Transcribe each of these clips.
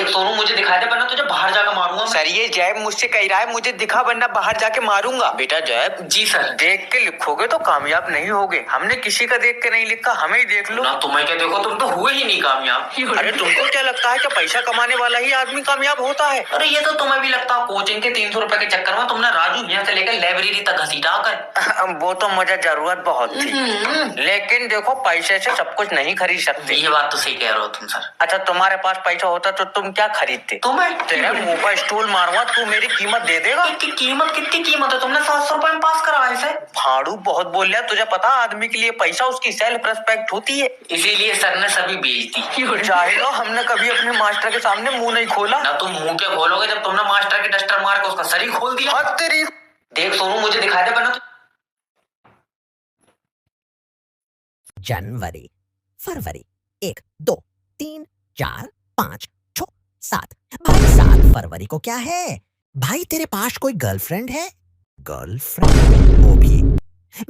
देख सोनू, मुझे दिखाई दे वरना तुझे बाहर जाकर मारूंगा। सर ये जैब मुझसे कह रहा है मुझे दिखा वरना बाहर जाके मारूंगा। बेटा जैब। जी सर। देख के लिखोगे तो कामयाब नहीं होगे। हमने किसी का देख के नहीं लिखा, हमें ही देख लो ना। तुम्हें क्या देखो, तुम तो हुए ही नहीं कामयाब। अरे तुमको क्या लगता है कि पैसा कमाने वाला ही आदमी कामयाब होता है? अरे ये तो तुम्हें भी लगता है। कोचिंग के 300 रुपए के चक्कर में तुमने राजू यहाँ से लेकर लाइब्रेरी तक घसीटा कर। वो तो मुझे जरूरत बहुत थी, लेकिन देखो पैसे से सब कुछ नहीं खरीद सकते। ये बात तो सही कह रहे हो तुम सर। अच्छा तुम्हारे पास पैसा होता तो तुम क्या खरीदते? तुम्हें तेरे मुंह पर स्टूल मारूंगा, तू मेरी कीमत दे देगा? कितनी कीमत है? तुमने 700 रुपए में पास करा इसे। फाड़ू बहुत बोल रहा। तुझे पता आदमी के लिए पैसा उसकी सेल्फ रेस्पेक्ट होती है, इसीलिए सर ने सभी बेच दी। चाहे लो हमने कभी अपने मास्टर के सामने मुंह नहीं खोला। ना तुम मुंह के खोलोगे जब तुमने मास्टर की डस्टर मार के उसका सर ही खोल दिया। तेरी देख सोनू, मुझे दिखाई दे वरना जनवरी, फरवरी, 1, 2, 3, 4, 5, 6, 7। भाई 7 फरवरी को क्या है? भाई तेरे पास कोई गर्लफ्रेंड है? गर्लफ्रेंड? वो भी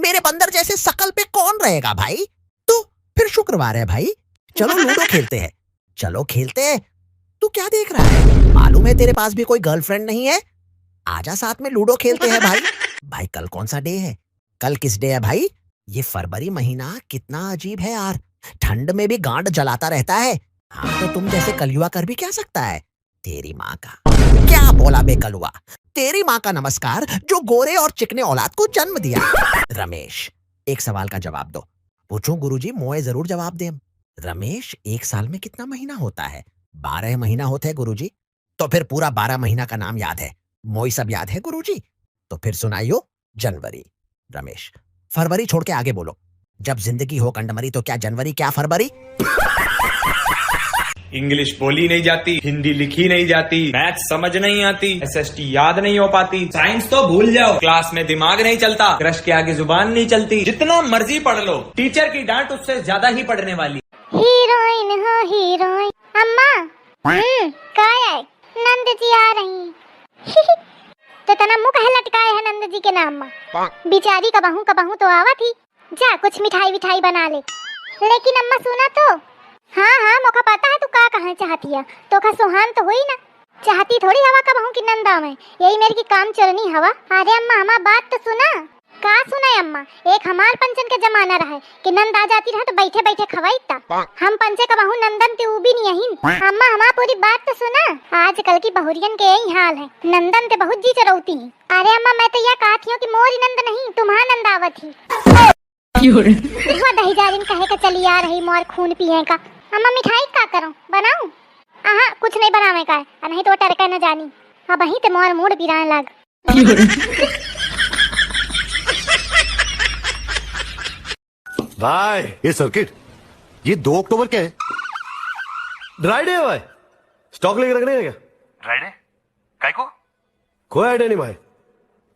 मेरे बंदर जैसे शकल पे कौन रहेगा भाई? तो फिर शुक्रवार है भाई, चलो लूडो खेलते हैं। चलो खेलते हैं। तू क्या देख रहा है? मालूम है तेरे पास भी कोई गर्लफ्रेंड नहीं है? आजा साथ में लूडो खेलते हैं भाई। भाई कल कौन सा डे है? कल किस डे है भाई? ये फरवरी महीना कितना अजीब है यार, ठंड में भी गांड जलाता रहता है। हाँ तो तुम जैसे कलयुआ कर भी क्या सकता है? तेरी माँ का क्या बोला बे कलुआ? तेरी माँ का नमस्कार जो गोरे और चिकने औलाद को जन्म दिया। रमेश एक सवाल का जवाब दो। पूछूं गुरुजी? मोए जरूर जवाब दे। रमेश 1 साल में कितना महीना होता है? 12 महीना होते हैं गुरुजी। तो फिर पूरा 12 महीना का नाम याद है? मोई सब याद है गुरुजी? तो फिर सुनाइयो। जनवरी। रमेश फरवरी छोड़ के आगे बोलो। जब जिंदगी हो कंडमरी तो क्या जनवरी क्या फरवरी? इंग्लिश बोली नहीं जाती, हिंदी लिखी नहीं जाती, मैथ समझ नहीं आती, एसएसटी याद नहीं हो पाती, साइंस तो भूल जाओ, क्लास में दिमाग नहीं चलता, क्रश के आगे जुबान नहीं चलती, जितना मर्जी पढ़ लो टीचर की डांट उससे ज्यादा ही पढ़ने वाली। हीरोइन हो हीरोइन। अम्मा काय है? नंद जी आ रही। तो तना मुंह कहे लटकाए है नंद जी के नाम में? बिचारी कबहू तो आवा थी। जा कुछ मिठाई विठाई बना ले। लेकिन अम्मा सुना तो। हाँ मोका पता है तू का कहना चाहती है। तो का सुहान तो हुई ना, चाहती थोड़ी हवा कबहू की नंदा में। यही मेरी की काम चलनी हवा। अरे अम्मा हमार बात तो सुना। का सुना है अम्मा? एक हमार पंचन के जमाना रहे कि नंद आ जाती रहे तो बैठे बैठे खवाईता। हम पंचे कबहू नंदन ते भी नहीं यही। अम्मा हमार पूरी बात तो सुना। आजकल की बहुरियन के यही हाल है, नंदन ते बहुत जी चरौती है। अरे अम्मा मैं तो यह कहती हूँ कि मोरी नंद नहीं तुम्हारा नंद आवत ही। वो दही जारिन कहे का चली आ रही मोर खून पिए का। अम्मा मिठाई का करूं बनाऊं? आहा कुछ नहीं बनावे का है, नहीं तो टरका न जानी। अब वहीं ते मोर मूड पिराने लग। भाई ये सर्किट, ये 2 अक्टूबर क्या है? ड्राई डे है भाई, स्टॉक लेके रखने का क्या? ड्राई डे काय को? कोई आइडिया नहीं भाई,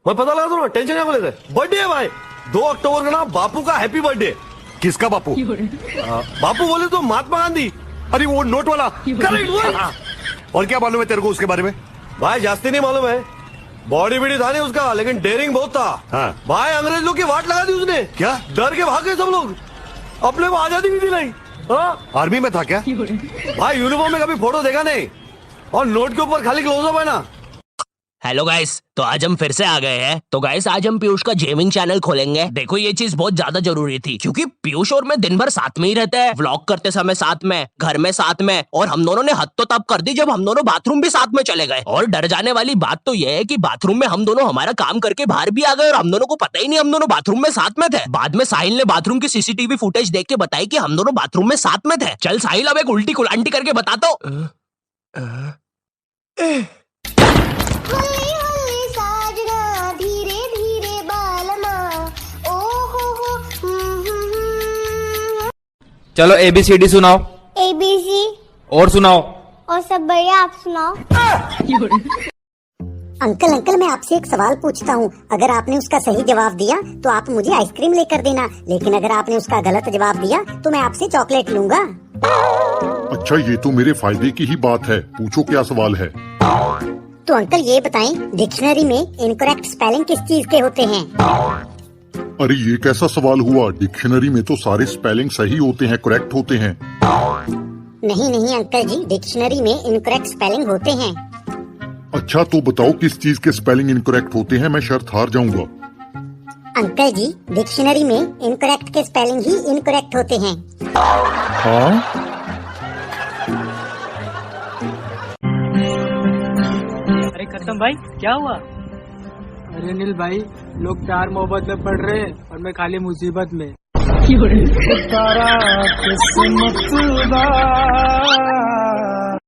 मैं पता लगा दूंगा, टेंशन क्या लेते? बर्थडे है भाई 2 अक्टूबर का ना, बापू का हैप्पी बर्थडे। किसका बापू? बापू बोले तो महात्मा गांधी। अरे वो नोट वाला। करेक्ट वही। और क्या मालूम है तेरे को उसके बारे में? भाई जास्ती नहीं मालूम है, बॉडी बीडी था नहीं उसका, लेकिन डेयरिंग बहुत था। हाँ। भाई अंग्रेज लोग की वाट लगा दी उसने। क्या? डर के भाग गए सब लोग, अपने को आजादी भी दिलाई। हाँ? आर्मी में था क्या? भाई यूनिफॉर्म में कभी फोटो देखा नहीं, और नोट के ऊपर खाली क्लोजअप है ना। हेलो गाइस, तो आज हम फिर से आ गए हैं। तो गाइस आज हम पीयूष का गेमिंग चैनल खोलेंगे। देखो ये चीज बहुत ज्यादा जरूरी थी, क्योंकि पीयूष और मैं दिन भर साथ में ही रहते हैं, व्लॉग करते समय साथ में, घर में साथ में, और हम दोनों ने हद तो तब कर दी जब हम दोनों बाथरूम भी साथ में चले गए। और डर जाने वाली बात तो यह है कि बाथरूम में हम दोनों हमारा काम करके बाहर भी आ गए और हम दोनों को पता ही नहीं हम दोनों बाथरूम में साथ में थे। बाद में साहिल ने बाथरूम की सीसीटीवी फुटेज देख के बताई कि हम दोनों बाथरूम में साथ में थे। चल साहिल अब एक उल्टी कुलांटी करके बता तो। चलो ABCD सुनाओ। ABC और सुनाओ। और सब बढ़िया, आप सुनाओ। अंकल मैं आपसे एक सवाल पूछता हूँ, अगर आपने उसका सही जवाब दिया तो आप मुझे आइसक्रीम लेकर देना, लेकिन अगर आपने उसका गलत जवाब दिया तो मैं आपसे चॉकलेट लूंगा। अच्छा ये तो मेरे फायदे की ही बात है, पूछो क्या सवाल है? तो अंकल ये बताएं, डिक्शनरी में इनकरेक्ट स्पेलिंग किस चीज के होते हैं? अरे ये कैसा सवाल हुआ, डिक्शनरी में तो सारे स्पेलिंग सही होते हैं, करेक्ट होते हैं। नहीं नहीं अंकल जी, डिक्शनरी में इनकरेक्ट स्पेलिंग होते हैं। अच्छा तो बताओ किस चीज के स्पेलिंग इनकरेक्ट होते हैं, मैं शर्त हार जाऊंगा। अंकल जी, डिक्शनरी में इनकरेक्ट के स्पेलिंग ही इनकरेक्ट होते हैं। हाँ अरे खत्म भाई, क्या हुआ? अरे अनिल भाई, लोग प्यार मोहब्बत में पड़ रहे हैं और मैं खाली मुसीबत में।